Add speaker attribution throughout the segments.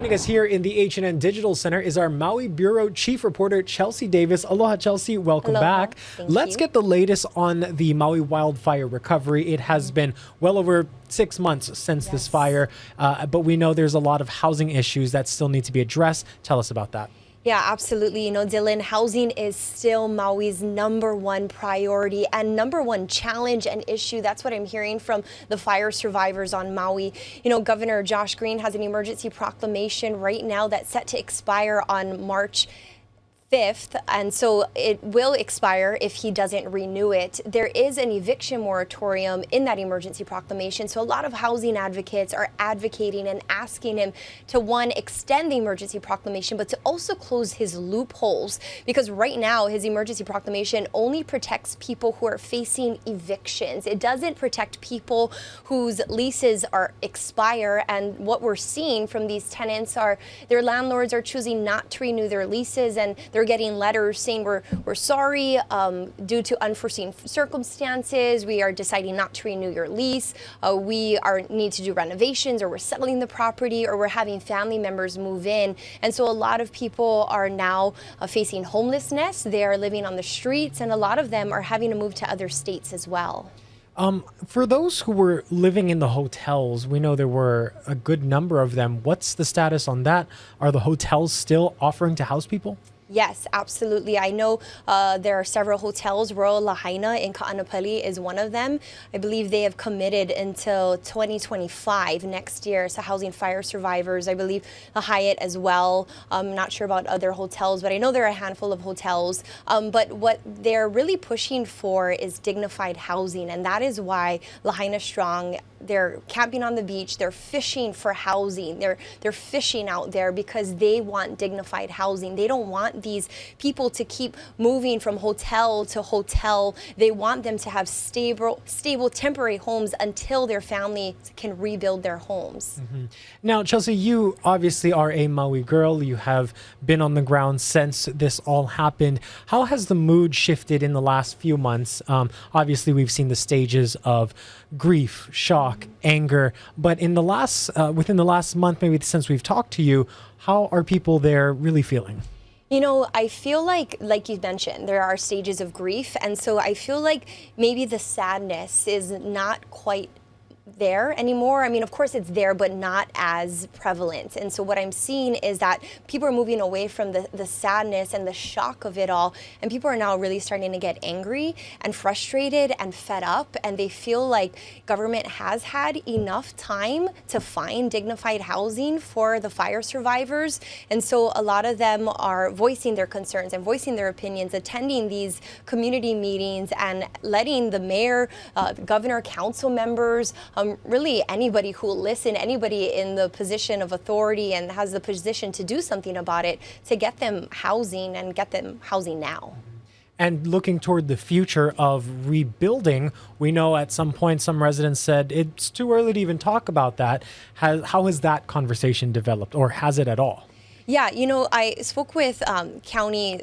Speaker 1: Joining us here in the H&N Digital Center is our Maui Bureau Chief Reporter, Chelsea Davis. Aloha, Chelsea. Welcome back. Let's get the latest on the Maui wildfire recovery. It has been well over 6 months since this fire, but we know there's a lot of housing issues that still need to be addressed. Tell us about that.
Speaker 2: Yeah, absolutely. You know, Dylan, housing is still Maui's #1 priority and #1 challenge and issue. That's what I'm hearing from the fire survivors on Maui. You know, Governor Josh Green has an emergency proclamation right now that's set to expire on March 5th, and so it will expire if he doesn't renew it. There is an eviction moratorium in that emergency proclamation, so a lot of housing advocates are advocating and asking him to, one, extend the emergency proclamation, but to also close his loopholes, because right now his emergency proclamation only protects people who are facing evictions. It doesn't protect people whose leases expire, and what we're seeing from these tenants are their landlords are choosing not to renew their leases, and they're getting letters saying we're sorry due to unforeseen circumstances. We are deciding not to renew your lease. We need to do renovations, or we're selling the property, or we're having family members move in. And so a lot of people are now facing homelessness. They are living on the streets, and a lot of them are having to move to other states as well.
Speaker 1: For those who were living in the hotels, we know there were a good number of them. What's the status on that? Are the hotels still offering to house people?
Speaker 2: Yes, absolutely. I know there are several hotels. Royal Lahaina in Ka'anapali is one of them. I believe they have committed until 2025, next year, to housing fire survivors. I believe the Hyatt as well. I'm not sure about other hotels, but I know there are a handful of hotels. But what they're really pushing for is dignified housing, and that is why Lahaina Strong, they're camping on the beach, they're fishing for housing, they're fishing out there because they want dignified housing. They don't want these people to keep moving from hotel to hotel. They want them to have stable temporary homes until their family can rebuild their homes.
Speaker 1: Now, Chelsea, you obviously are a Maui girl. You have been on the ground since this all happened. How has the mood shifted in the last few months? Obviously, we've seen the stages of grief, shock, anger, but in the last within the last month, maybe since we've talked to you, how are people there really feeling?
Speaker 2: You know, I feel like you mentioned, there are stages of grief. And so I feel like maybe the sadness is not quite there anymore. I mean, of course it's there, but not as prevalent. And so what I'm seeing is that people are moving away from the sadness and the shock of it all. And people are now really starting to get angry and frustrated and fed up. And they feel like government has had enough time to find dignified housing for the fire survivors. And so a lot of them are voicing their concerns and voicing their opinions, attending these community meetings and letting the mayor, governor, council members, really anybody who will listen, anybody in the position of authority and has the position to do something about it, to get them housing and get them housing now.
Speaker 1: And looking toward the future of rebuilding, we know at some point some residents said it's too early to even talk about that. How has that conversation developed, or has it at all?
Speaker 2: Yeah, you know, I spoke with the county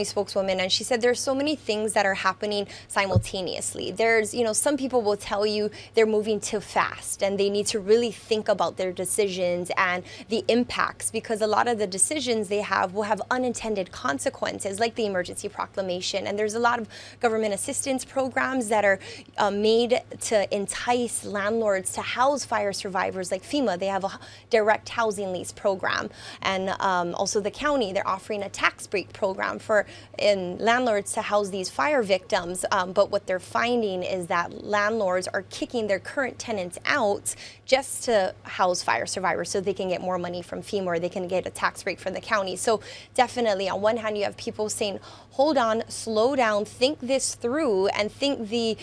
Speaker 2: spokeswoman, and she said there's so many things that are happening simultaneously. There's, you know, some people will tell you they're moving too fast and they need to really think about their decisions and the impacts, because a lot of the decisions they have will have unintended consequences, like the emergency proclamation. And there's a lot of government assistance programs that are made to entice landlords to house fire survivors, like FEMA. They have a direct housing lease program. And also the county, they're offering a tax break program for landlords to house these fire victims. But what they're finding is that landlords are kicking their current tenants out just to house fire survivors so they can get more money from FEMA, or they can get a tax break from the county. So definitely, on one hand, you have people saying, hold on, slow down, think this through, and think the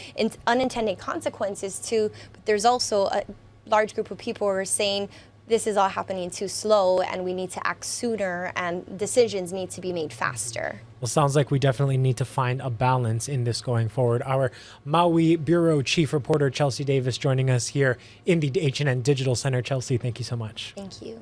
Speaker 2: unintended consequences too. But there's also a large group of people who are saying, this is all happening too slow and we need to act sooner and decisions need to be made faster.
Speaker 1: Well, sounds like we definitely need to find a balance in this going forward. Our Maui Bureau Chief Reporter, Chelsea Davis, joining us here in the H&N Digital Center. Chelsea, thank you so much.
Speaker 2: Thank you.